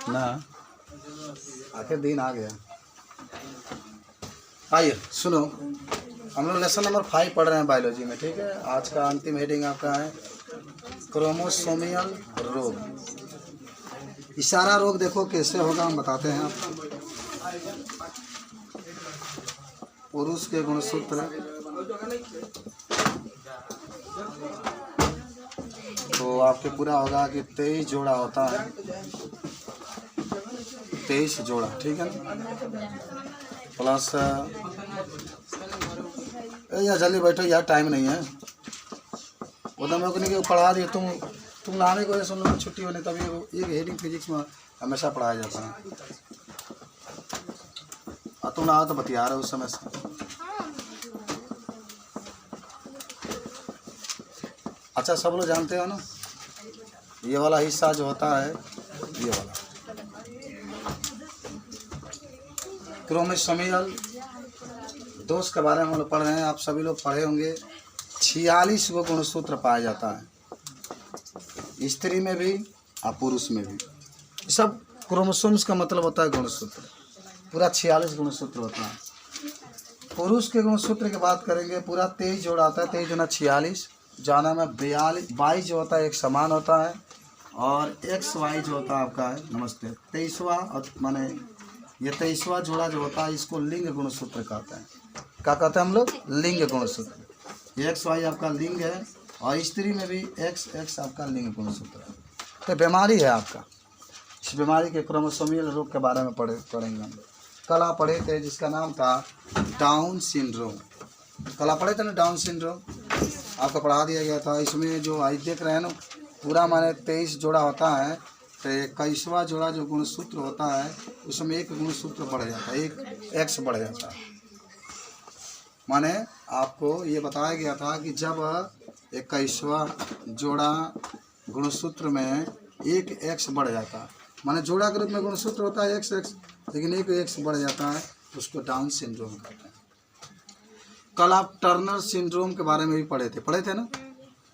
ना आखिर दिन आ गया। आइए सुनो, हम लोग लेसन नंबर 5 पढ़ रहे हैं बायोलॉजी में, ठीक है। आज का अंतिम हेडिंग आपका है क्रोमोसोमियल रोग। इशारा रोग देखो कैसे होगा, हम बताते हैं आपको। पुरुष के गुणसूत्र तो आपके पूरा होगा कि 23 जोड़ा होता है, 23 जोड़ा, ठीक है ना। प्लस यार जल्दी बैठो यार, टाइम नहीं है। उधर मेरे को नहीं पढ़ा दिए तुम लाने को सुन लो, छुट्टी होने तभी एक हेडिंग फिजिक्स में हमेशा पढ़ाया जाता है। और तुम ना तो बतिया रहे उस समय से। अच्छा सब लोग जानते हो ना, ये वाला हिस्सा जो होता है, ये वाला क्रोमोसोमियल दोष के बारे में हम लोग पढ़ रहे हैं। आप सभी लोग पढ़े होंगे। 46 गो गुणसूत्र पाया जाता है, स्त्री में भी और पुरुष में भी। सब क्रोमोसोम्स का मतलब होता है गुणसूत्र। पूरा 46 गुणसूत्र होता है। पुरुष के गुणसूत्र की बात करेंगे, पूरा 23 जोड़ा आता है। 23 गुना 46, जाना में 22 जो होता है एक समान होता है, और XY जो होता है आपका है, नमस्ते, 23वां, माने ये 23वां जोड़ा जो होता है इसको लिंग गुणसूत्र कहते हैं। क्या कहते हैं हम लोग? लिंग गुणसूत्र। XY आपका लिंग है, और स्त्री में भी XX आपका लिंग गुणसूत्र है। तो बीमारी है आपका। इस बीमारी के क्रोमोसोमियल रोग के बारे में पढ़ेंगे हम लोग। कल आप पढ़े थे जिसका नाम था डाउन सिंड्रोम। कल आप पढ़े थे ना डाउन सिंड्रोम, आपको पढ़ा दिया गया था। इसमें जो आज देख रहे हैं ना, पूरा माने 23 जोड़ा होता है, तो 21वां जोड़ा जो गुणसूत्र होता है उसमें एक गुणसूत्र बढ़ जाता है, एक X बढ़ जाता है। माने आपको ये बताया गया था कि जब 21वां जोड़ा गुणसूत्र में एक X बढ़ जाता है, माने जोड़ा के रूप में गुणसूत्र होता है XX, लेकिन एक X बढ़ जाता है, उसको डाउन सिंड्रोम कहते हैं। कल आप टर्नर सिंड्रोम के बारे में भी पढ़े थे ना।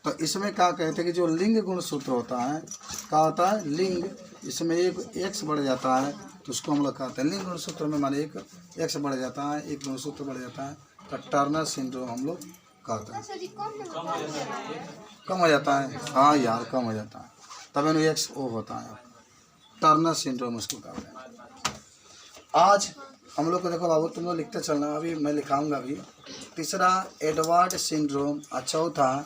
तो इसमें क्या कहते हैं कि जो लिंग गुणसूत्र होता है, क्या होता है लिंग, इसमें एक X बढ़ जाता है, तो उसको हम लोग कहते हैं लिंग गुणसूत्र में, माने एक X बढ़ जाता है, एक गुणसूत्र बढ़ जाता है, तो टर्नर सिंड्रोम हम लोग कहते हैं। कम हो जाता है, हाँ यार कम हो जाता है, तब इन्हें XO होता है, टर्नर सिंड्रोम उसको कहते हैं। आज हम लोग को देखो बाबू, तुम लोग लिखते चलना, अभी मैं लिखाऊंगा अभी। तीसरा एडवर्ड सिंड्रोम, और चौथा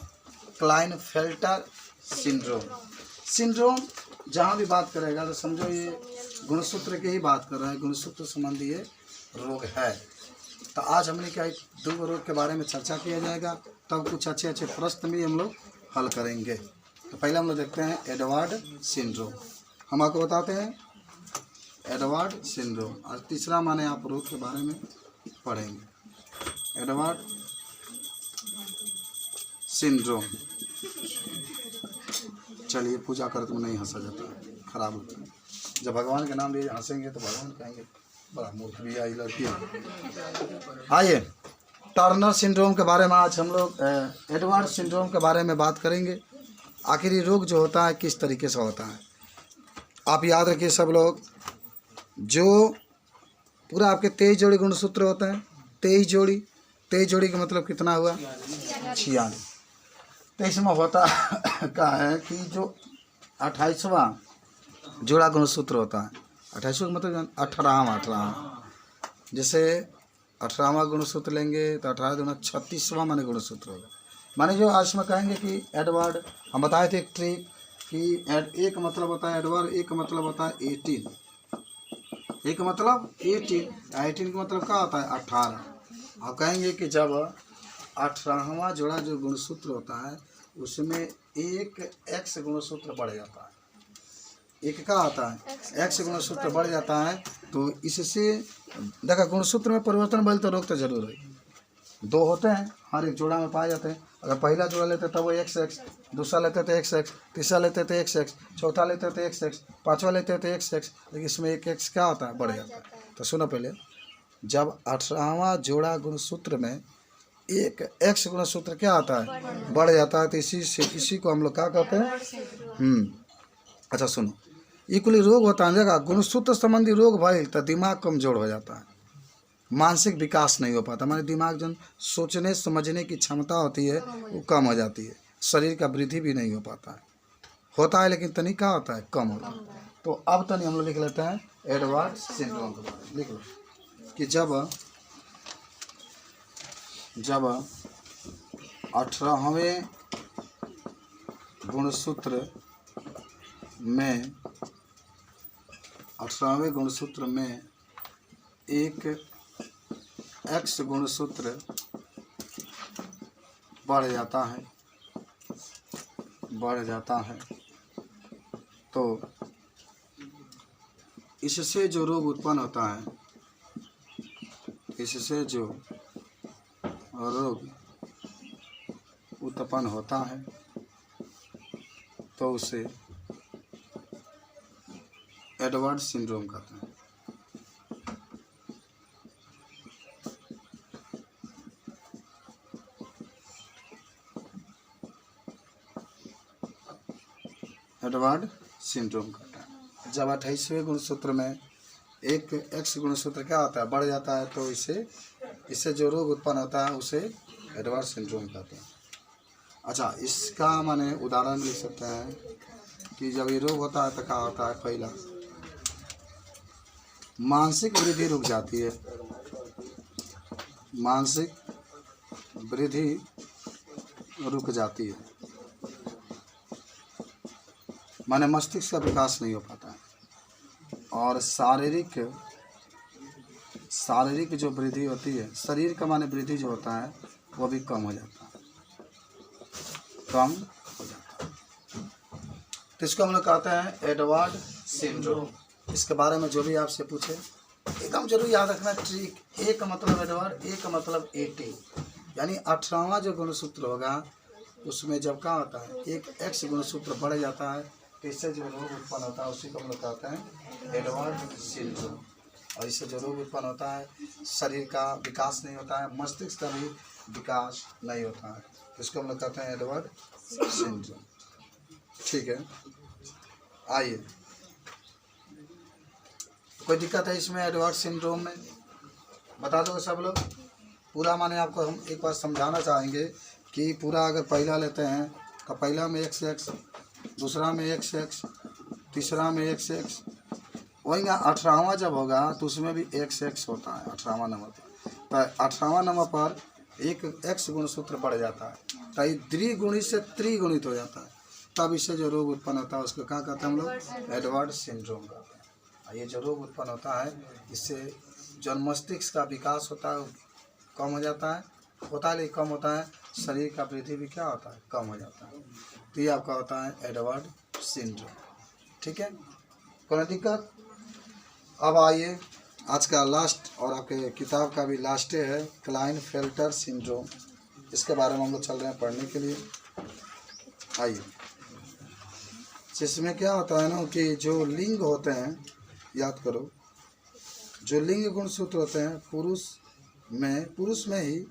क्लाइनफेल्टर सिंड्रोम। सिंड्रोम जहाँ भी बात करेगा तो समझो ये गुणसूत्र की ही बात कर रहा है, गुणसूत्र संबंधी ये रोग है। तो आज हमने क्या 2 रोग के बारे में चर्चा किया जाएगा, तब कुछ अच्छे अच्छे प्रश्न भी हम लोग हल करेंगे। तो पहले हम लोग देखते हैं एडवर्ड सिंड्रोम। हम आपको बताते हैं एडवर्ड सिंड्रोम, और तीसरा माने आप रोग के बारे में पढ़ेंगे, एडवर्ड सिंड्रोम। चलिए पूजा कर, तुम नहीं हंसा जाता, खराब होता है। जब भगवान के नाम लिए हंसेंगे तो भगवान कहेंगे बड़ा मूर्ख भी आई लड़की है। आइए टर्नर सिंड्रोम के बारे में आज हम लोग एडवर्ड सिंड्रोम के बारे में बात करेंगे। आखिर ये रोग जो होता है किस तरीके से होता है, आप याद रखिए सब लोग। जो पूरा आपके 23 जोड़ी गुणसूत्र होते हैं, 23 जोड़ी का मतलब कितना हुआ? 46। तो इसमें होता क्या है कि जो 28वां जोड़ा गुणसूत्र होता है, 28वां का मतलब 18वां, जैसे 18वां गुणसूत्र लेंगे तो 18 दूना 36वां माने गुणसूत्र होगा। माने जो आज में कहेंगे कि एडवर्ड, हम बताए थे एक ट्रिक कि एक मतलब होता है एडवर्ड, एक मतलब होता है 18, एक मतलब 18 का मतलब क्या होता है 18। आप कहेंगे कि जब 18वां जोड़ा जो गुणसूत्र होता है उसमें एक X गुणसूत्र बढ़ जाता है, एक क्या आता है X गुणसूत्र बढ़ जाता है, तो इससे देखा गुणसूत्र में परिवर्तन बोले तो रोग तो जरूर है। 2 होते हैं हर एक जोड़ा में पाए जाते हैं। अगर पहला जोड़ा लेते तब वो XX, दूसरा लेते थे XX, तीसरा लेते थे XX, चौथा लेते थे XX, पांचवा लेते थे XX, लेकिन इसमें एक X क्या होता है बढ़ जाता है। तो सुनो पहले, जब 18वां जोड़ा गुणसूत्र में एक X गुणसूत्र क्या आता है बढ़ जाता है, तो इसी को हम लोग क्या कहते हैं अच्छा सुनो, ये कुल रोग होता है जगह गुणसूत्र संबंधी रोग भइल तो दिमाग कमजोर हो जाता है, मानसिक विकास नहीं हो पाता, हमारे दिमाग जो सोचने समझने की क्षमता होती है वो कम हो जाती है, शरीर का वृद्धि भी नहीं हो पाता है, होता है लेकिन तनिक क्या होता है, कम होता है। तो अब तनिक हम लोग लिख लेते हैं एडवर्ड सिंड्रोम के बारे में। लिख लो कि जब 18वें गुणसूत्र में एक एक्स गुणसूत्र बढ़ जाता है तो इससे जो रोग उत्पन्न होता है, तो उसे एडवर्ड सिंड्रोम कहते हैं। एडवर्ड सिंड्रोम कहते हैं। जब 28वें गुणसूत्र में एक एक्स गुणसूत्र क्या होता है, बढ़ जाता है तो इससे जो रोग उत्पन्न होता है उसे एडवर्ड सिंड्रोम कहते हैं। अच्छा, इसका माने उदाहरण लिख सकते हैं कि जब ये रोग होता है तो क्या होता है, पहला मानसिक वृद्धि रुक जाती है, मानसिक वृद्धि रुक जाती है, माने मस्तिष्क का विकास नहीं हो पाता है, और शारीरिक जो वृद्धि होती है, शरीर का माने वृद्धि जो होता है वो भी कम हो जाता है, तो इसको हम लोग कहते हैं एडवर्ड सिंड्रोम। इसके बारे में जो भी आपसे पूछे एकदम जरूर याद रखना ट्रिक, ए का मतलब एडवर्ड, ए का मतलब 80, यानी 18वां जो गुणसूत्र होगा उसमें जब क्या होता है, एक एक्स गुणसूत्र बढ़ जाता है तो इससे जो रोग उत्पन्न होता है उसी को हम लोग कहते हैं एडवर्ड सिंड्रोम। और इससे जो रोग उत्पन्न होता है, शरीर का विकास नहीं होता है, मस्तिष्क का भी विकास नहीं होता है, तो इसको हम लोग कहते हैं एडवर्ड सिंड्रोम। ठीक है, आइए, कोई दिक्कत है इसमें एडवर्ड सिंड्रोम में, बता दो सब लोग पूरा। माने आपको हम एक बार समझाना चाहेंगे कि पूरा अगर पहला लेते हैं तो पहला में XX, दूसरा में XX, तीसरा में XX, वही ना 18वां जब होगा तो उसमें भी XX होता है 18वां नंबर पर। तो 18वां नंबर पर एक X गुणसूत्र बढ़ जाता है तो ये द्विगुणित से त्रिगुणित हो जाता है, तब इससे जो रोग उत्पन्न होता है उसको क्या कहते हैं हम लोग, एडवर्ड सिंड्रोम कहते हैं। ये जो रोग उत्पन्न होता है इससे जो मस्तिष्क का विकास होता है कम हो जाता है, लेकिन कम होता है, शरीर का वृद्धि भी क्या होता है, कम हो जाता है, तो ये आपका होता है एडवर्ड सिंड्रोम। ठीक है, कोई दिक्कत? अब आइए आज का लास्ट और आपके किताब का भी लास्ट है, क्लाइनफेल्टर सिंड्रोम, इसके बारे में हम लोग चल रहे हैं पढ़ने के लिए। आइए, जिसमें क्या होता है ना कि जो लिंग होते हैं, याद करो, जो लिंग गुणसूत्र होते हैं पुरुष में ही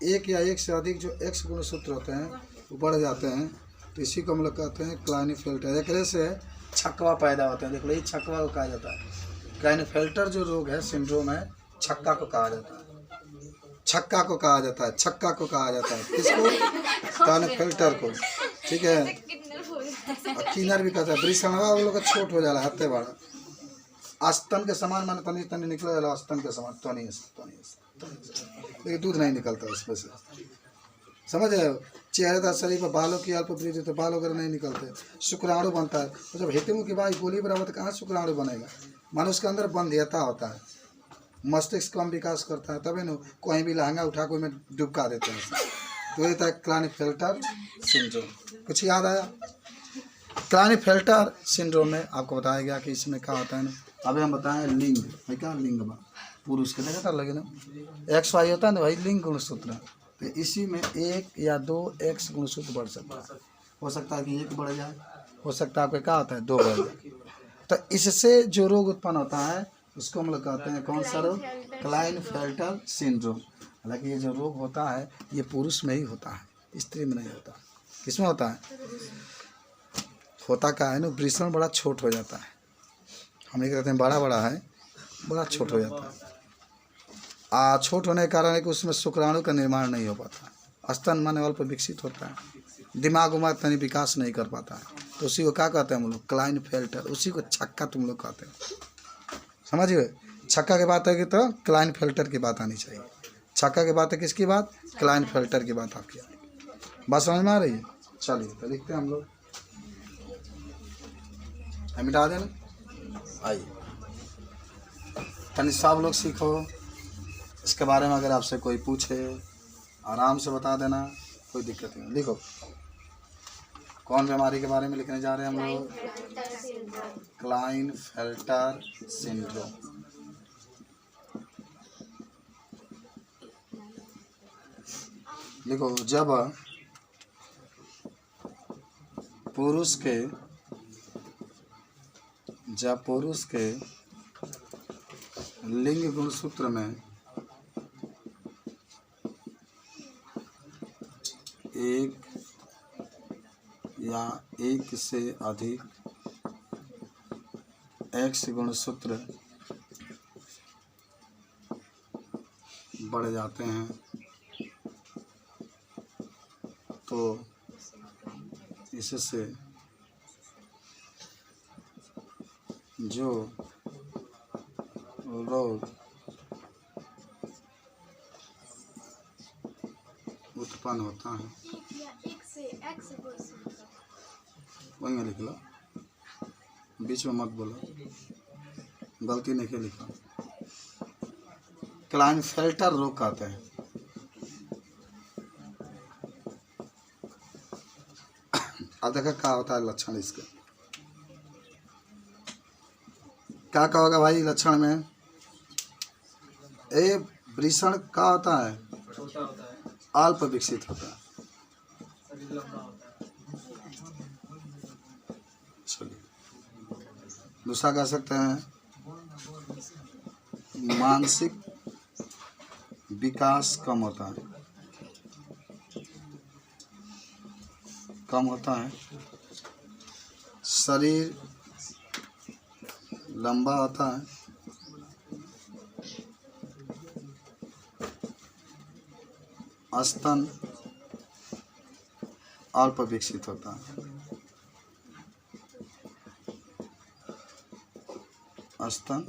एक या एक से अधिक जो एक्स गुणसूत्र होते हैं वो बढ़ जाते हैं, तो इसी को हम लोग कहते हैं क्लाइनफेल्टर। एक से छक्का पैदा होते हैं, देख लो ये छक्का को कहा जाता है। क्लाइनफेल्टर जो रोग है, सिंड्रोम है, छक्का को कहा जाता है, छक्का को कहा जाता है, छक्का को कहा जाता है, किसको, क्लाइनफेल्टर को। ठीक है, किनर भी कहता है, ब्रिसनवा वो लोग का छोट हो जाला, हत्ते बड़ा आस्तन के समान, माने तनी तनी निकले जाला आस्तन के समान, तनी लेकिन दूध नहीं निकलता उसमें से, समझ रहे हो। चेहरेदार शरीर पर बालों की अल्प वृद्धि तो बाल वगैरह नहीं निकलते, शुक्राणु बनता है, तो जब हेतु की बाई गोली बराबर तो कहाँ शुक्राणु बनेगा, मानो उसके अंदर बंध्यता होता है, मस्तिष्क कम विकास करता है, तभी ना कहीं भी लहंगा उठा कोई में डुबका देते हैं, तो ये था क्लाइनफेल्टर सिंड्रोम। कुछ याद आया? क्लाइनफेल्टर सिंड्रोम में आपको बताया गया कि इसमें क्या होता है ना, अभी हम बताएं लिंग है क्या, लिंग पुरुष के देखा लगे ना XY होता है ना भाई, लिंग गुणसूत्र, तो इसी में एक या दो एक्स गुणसूत्र बढ़ सकता है, हो सकता है कि एक बढ़ जाए, हो सकता है आपका क्या होता है, दो बढ़ जाए, तो इससे जो रोग उत्पन्न होता है उसको हम लोग कहते हैं कौन सा रोग, क्लाइनफेल्टर सिंड्रोम। हालांकि ये जो रोग होता है ये पुरुष में ही होता है, स्त्री में नहीं होता। किसमें होता है? होता क्या है ना, वृषण बड़ा छोट हो जाता है। हम ये कहते हैं बड़ा बड़ा है, बड़ा छोट हो जाता है। छोट होने के कारण है कि उसमें शुक्राणु का निर्माण नहीं हो पाता। स्तन माने वाल पर विकसित होता है, दिमाग उमाग तनी विकास नहीं कर पाता है। तो उसी को क्या कहते हैं हम लोग, क्लाइनफेल्टर। उसी को छक्का तुम लोग कहते हैं, समझिए। छक्का की बात है कि तो क्लाइनफेल्टर की बात आनी चाहिए। छक्का की बात है किसकी बात, क्लाइनफेल्टर की बात आपकी आएगी। बात समझ में आ रही है? चलिए तो लिखते हैं हम लोग, मिटा देना। आइए तनी सब लोग सीखो। इसके बारे में अगर आपसे कोई पूछे आराम से बता देना, कोई दिक्कत नहीं। लिखो, कौन बीमारी के बारे में लिखने जा रहे हैं हम लोग, क्लाइनफेल्टर सिंड्रोम। लिखो, जब पुरुष के लिंग गुणसूत्र में एक या एक से अधिक एक्स गुणसूत्र बढ़ जाते हैं तो इससे जो रोग उत्पन्न होता है, वहीं में लिख लो, बीच में मत बोलो, गलती नहीं लिखा। क्लाइनफेल्टर रोग कहते हैं। अब देखा क्या होता है लक्षण इसके, क्या कहोगे भाई लक्षण में? ए वृषण क्या होता है, अल्प विकसित होता है। चलिए दूसरा कह सकते हैं मानसिक विकास कम होता है, शरीर लंबा होता है, स्तन अल्प विकसित होता है, स्तन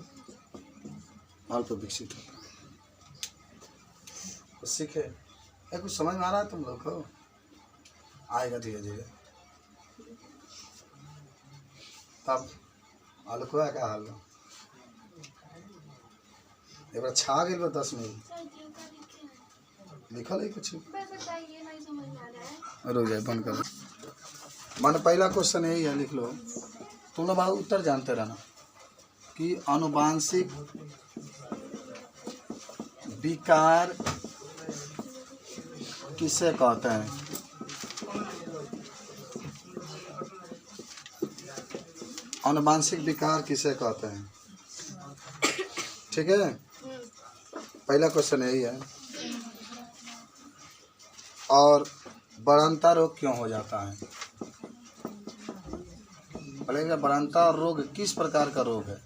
अल्प विकसित होता है। तो सीखे, कुछ समझ में आ रहा है तुम लोग को? आएगा धीरे धीरे। तब हाल को क्या हाल एक बार छा गई 10 मिनट लिखल है कुछ, रुक जाए बंद कर। मान पहला क्वेश्चन यही है, लिख लो। तुम लोग बाहर उत्तर जानते रहना कि आनुवांशिक विकार किसे कहते हैं? आनुवांशिक विकार किसे कहते हैं? ठीक है, पहला क्वेश्चन यही है। और बढ़ंता रोग क्यों हो जाता है? बोलेंगे बढ़ंता रोग किस प्रकार का रोग है,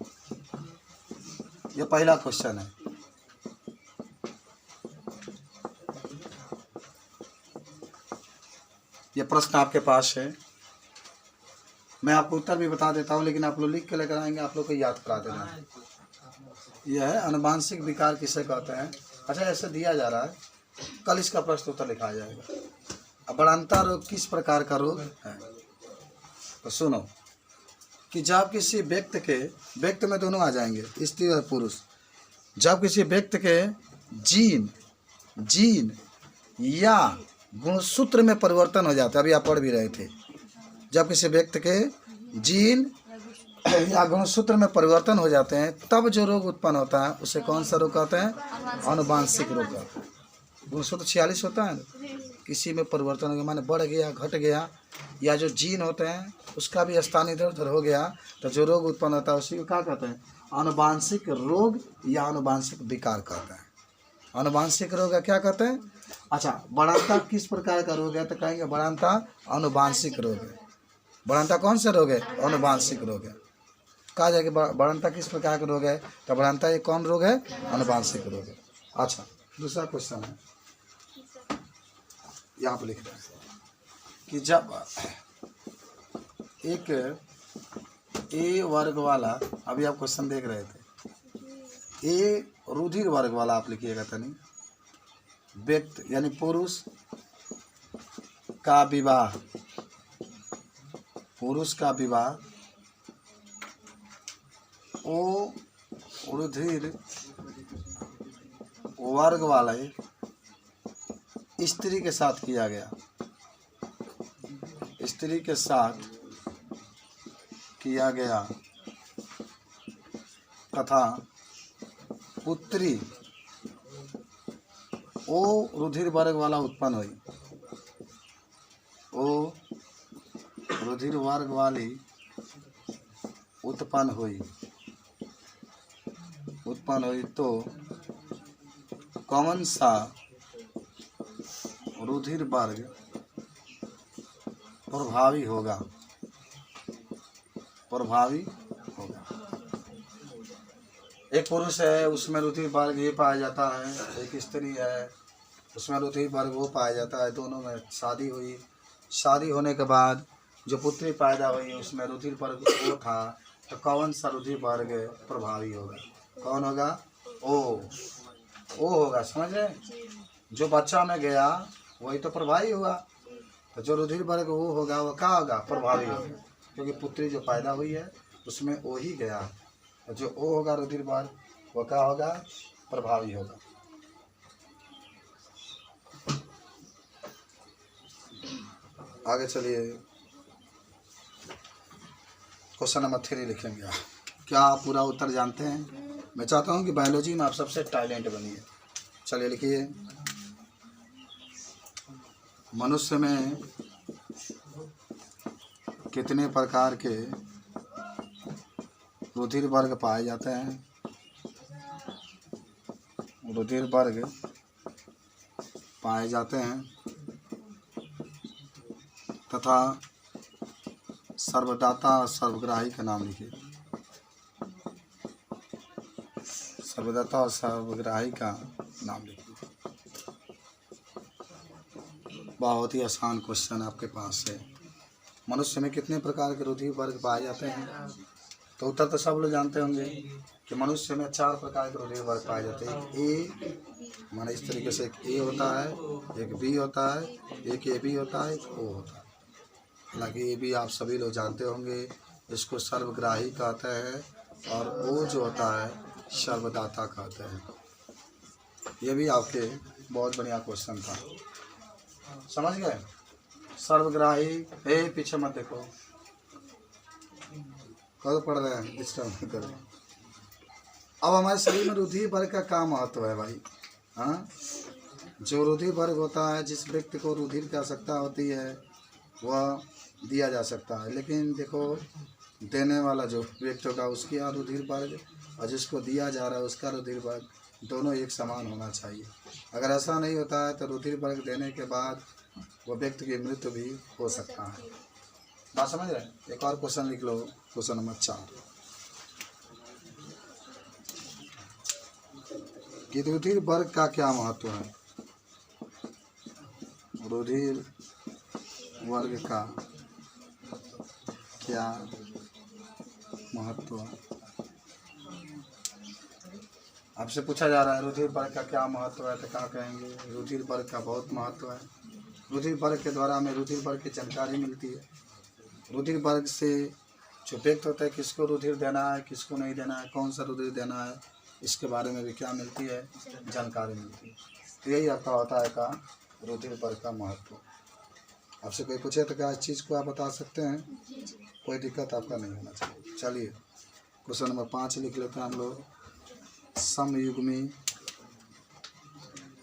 ये पहला क्वेश्चन है। ये प्रश्न आपके पास है, मैं आपको उत्तर भी बता देता हूँ, लेकिन आप लोग लिख के लेकर आएंगे, आप लोग को याद करा देना। यह है आनुवांशिक विकार किसे कहते हैं। अच्छा ऐसे दिया जा रहा है, कल इसका प्रश्न उत्तर लिखा जाएगा। अब बढ़ंता रोग किस प्रकार का रोग है? तो सुनो कि जब किसी व्यक्ति में दोनों आ जाएंगे, स्त्री और पुरुष। जब किसी व्यक्ति के जीन या गुणसूत्र में परिवर्तन हो जाता है, अभी आप पढ़ भी रहे थे, जब किसी व्यक्ति के जीन या गुणसूत्र में परिवर्तन हो जाते हैं तब जो रोग उत्पन्न होता है उसे कौन सा रोग कहते हैं? आनुवांशिक रोग कहते हैं। गुणसूत्र 46 होता है, किसी में परिवर्तन हो गया माने बढ़ गया, घट गया, या जो जीन होते हैं उसका भी स्थान इधर उधर हो गया, तो जो रोग उत्पन्न होता है उसी को क्या कहते हैं? आनुवांशिक रोग या आनुवांशिक विकार कहते हैं। आनुवांशिक रोग है क्या कहते हैं? अच्छा बढ़ंता किस प्रकार का रोग है? तो कहेंगे बढ़ंता आनुवांशिक रोग है। बढ़ंता कौन सा रोग है? अनुवांशिक रोग है। कहा जाए कि बढ़ंता किस प्रकार का रोग है? तो बढ़ंता ये कौन रोग है? अनुवांशिक रोग है। अच्छा, दूसरा क्वेश्चन है, यहाँ पर लिख रहे हैं कि जब एक ए वर्ग वाला, अभी आप क्वेश्चन देख रहे थे, ए रुधिर वर्ग वाला आप लिखिएगा तनी, व्यक्ति यानी पुरुष का विवाह, पुरुष का विवाह ओ रुधिर वर्ग वाले स्त्री के साथ किया गया, स्त्री के साथ किया गया तथा पुत्री ओ रुधिर वर्ग वाला उत्पन्न हुई, ओ रुधिर वर्ग वाली उत्पन्न हुई तो कौन सा रुधिर वर्ग प्रभावी होगा? प्रभावी होगा। एक पुरुष है, उसमें रुधिर वर्ग ये पाया जाता है, एक स्त्री है, उसमें रुधिर वर्ग वो पाया जाता है, दोनों में शादी हुई, शादी होने के बाद जो पुत्री पैदा हुई उसमें रुधिर वर्ग वो था, तो कौन सा रुधिर वर्ग प्रभावी होगा? कौन होगा? ओ होगा, समझ रहे? जो बच्चा में गया वही तो प्रभावी हुआ, तो जो रुधिर वर्ग वो होगा वो क्या होगा? प्रभावी होगा, क्योंकि पुत्री जो पैदा हुई है उसमें ओ ही गया, तो जो ओ होगा रुधिर वर्ग वो क्या होगा? प्रभावी होगा। आगे चलिए, क्वेश्चन नंबर 3 लिखेंगे। क्या आप पूरा उत्तर जानते हैं? मैं चाहता हूं कि बायोलॉजी में आप सबसे टैलेंट बनिए। चलिए लिखिए, मनुष्य में कितने प्रकार के रुधिर वर्ग पाए जाते हैं? रुधिर वर्ग पाए जाते हैं तथा सर्वदाता और सर्वग्राही का नाम लिखिए। सर्वदाता और सर्वग्राही का नाम लिखिए। बहुत ही आसान क्वेश्चन आपके पास है। मनुष्य में कितने प्रकार के रुधिर वर्ग पाए जाते हैं? तो उत्तर तो सब लोग जानते होंगे कि मनुष्य में 4 प्रकार के रुधिर वर्ग पाए जाते हैं। ए माने इस तरीके से, एक ए होता है, एक बी होता है, एक ए बी होता है, एक ओ होता है। हालांकि ए बी आप सभी लोग जानते होंगे, इसको सर्वग्राही कहते हैं, और ओ जो होता है सर्वदाता कहते हैं। ये भी आपके बहुत बढ़िया क्वेश्चन था, समझ गए? सर्वग्राही, पीछे मत देखो, कल पढ़ रहे हैं, डिस्टर्ब नहीं करें। अब हमारे शरीर में रुधिर वर्ग का क्या महत्व है भाई? हाँ, जो रुधिर वर्ग होता है, जिस व्यक्ति को रुधिर की आवश्यकता होती है वह दिया जा सकता है, लेकिन देखो देने वाला जो व्यक्ति होगा उसके यहाँ रुधिर वर्ग और जिसको दिया जा रहा है उसका रुधिर वर्ग दोनों एक समान होना चाहिए। अगर ऐसा नहीं होता है तो रुधिर वर्ग देने के बाद वो व्यक्ति की मृत्यु भी हो सकता है। बात समझ रहे हैं? एक और क्वेश्चन लिख लो, क्वेश्चन नंबर 4 कि रुधिर वर्ग का क्या महत्व है? रुधिर वर्ग का क्या महत्व? आपसे पूछा जा रहा है रुधिर वर्ग का क्या महत्व है, तो क्या कहेंगे? रुधिर वर्ग का बहुत महत्व है। रुधिर वर्ग के द्वारा हमें रुधिर वर्ग की जानकारी मिलती है। रुधिर वर्ग से जो व्यक्ति होता है, किसको रुधिर देना है, किसको नहीं देना है, कौन सा रुधिर देना है, इसके बारे में भी क्या मिलती है? जानकारी मिलती है। तो यही आपका होता है का रुधिर वर्ग का महत्व। आपसे कोई पूछे तो क्या इस चीज़ को आप बता सकते हैं? कोई दिक्कत आपका नहीं होना चाहिए। चलिए क्वेश्चन नंबर 5 लिख लेते हैं हम लोग। समयुग्मी,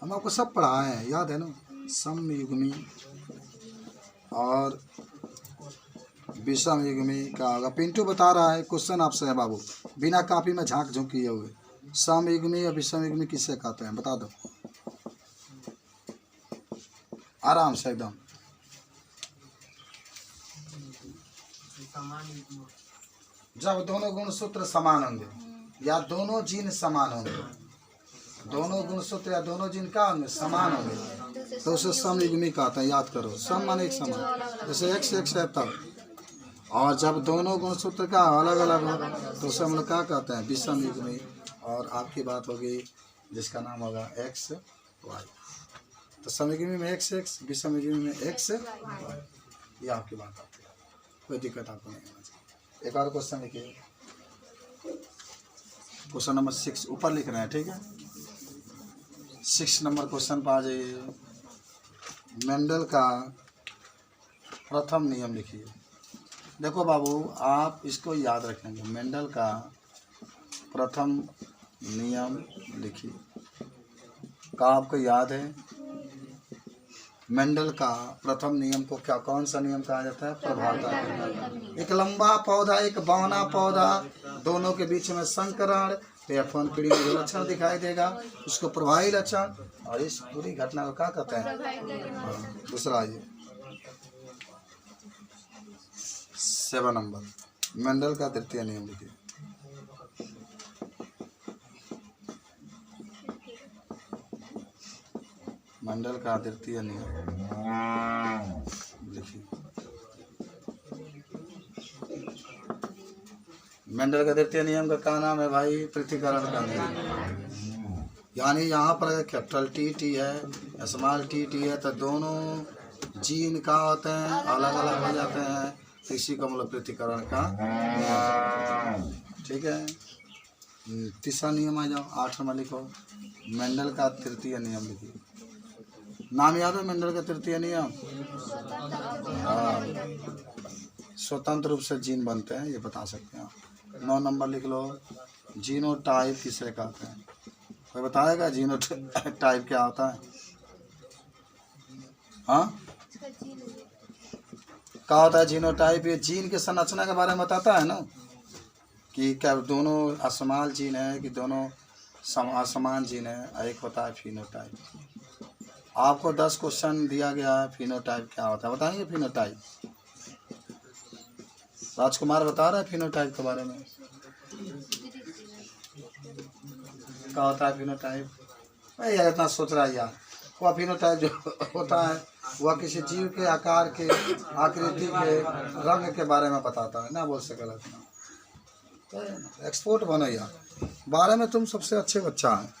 हम आपको सब पढ़ाए हैं, याद है ना? समयुग्मी और विषमयुग्मी का होगा। पिंटू बता रहा है, क्वेश्चन आपसे है बाबू, बिना कॉपी में झांक झोंक किए हुए। समयुग्मी और विषमयुग्मी किससे कहते हैं, बता दो आराम से एकदम। जब दोनों गुणसूत्र समान होंगे या दोनों जीन समान होंगे, दोनों गुणसूत्र या दोनों जीन क्या होंगे, समान होंगे, तो उसे समयुग्मी कहते हैं। याद करो, सम माने एक समान, जैसे x x है तब। और जब दोनों गुणसूत्र का अलग अलग हो तो उसे हम लोग क्या कहते हैं, विषम युग्मी। और आपकी बात होगी जिसका नाम होगा x y। तो समयुग्मी में x x, विषम युग्मी में x y, ये आपकी बात आती है, कोई दिक्कत आपको नहीं होना चाहिए। एक और क्वेश्चन लिखिए, क्वेश्चन नंबर 6 ऊपर लिख रहे हैं, ठीक है। 6 नंबर क्वेश्चन पर आ जाइए। मेंडल का प्रथम नियम लिखिए। देखो बाबू, आप इसको याद रखेंगे, मेंडल का प्रथम नियम लिखिए। का आपको याद है, मेंडल का प्रथम नियम को क्या, कौन सा नियम कहा जाता है, प्रभाता नियम। एक लंबा पौधा, एक बौना पौधा, दोनों के बीच में संकरण, तो F1 पीढ़ी में जो लक्षण दिखाई देगा उसको प्रभावी लक्षण, और इस पूरी घटना को क्या कहते हैं। हाँ, दूसरा ये 7 नंबर मेंडल का तृतीय नियम लिखिए। मेंडल का तृतीय नियम लिखिए। मेंडल का तृतीय नियम का क्या नाम है भाई, पृथक्करण का नियम। यानी यहाँ पर कैपिटल टी है, स्मॉल टी है, तो दोनों जीन का होते हैं अलग अलग हो जाते हैं, तो इसी को मतलब पृथक्करण का नियम, ठीक है। तीसरा नियम आ जाओ, 8 नंबर लिखो, मेंडल का तृतीय नियम लिखिए। नाम याद है मेंडल का तृतीय नियम, हाँ, स्वतंत्र रूप से जीन बनते हैं, ये बता सकते हैं आप। 9 नंबर लिख लो, जीनोटाइप किसे कहते हैं, कोई बताएगा जीनोटाइप क्या होता है। हाँ, क्या होता है जीनोटाइप, ये जीन के संरचना के बारे में बताता है ना, कि क्या दोनों असमान जीन है कि दोनों असमान जीन है। एक होता है फिनोटाइप। आपको 10 क्वेश्चन दिया गया है, फिनोटाइप क्या होता है बताएंगे। फिनोटाइप राजकुमार बता रहा है फिनोटाइप के बारे में, क्या होता है फिनोटाइप। भाई यार इतना सोच रहा है यार, वह फिनोटाइप जो होता है वह किसी जीव के आकार के, आकृति के, रंग के बारे में बताता है ना, बोल से गलत ना। तो एक्सपोर्ट बनो यार, बारे में तुम सबसे अच्छे बच्चा है।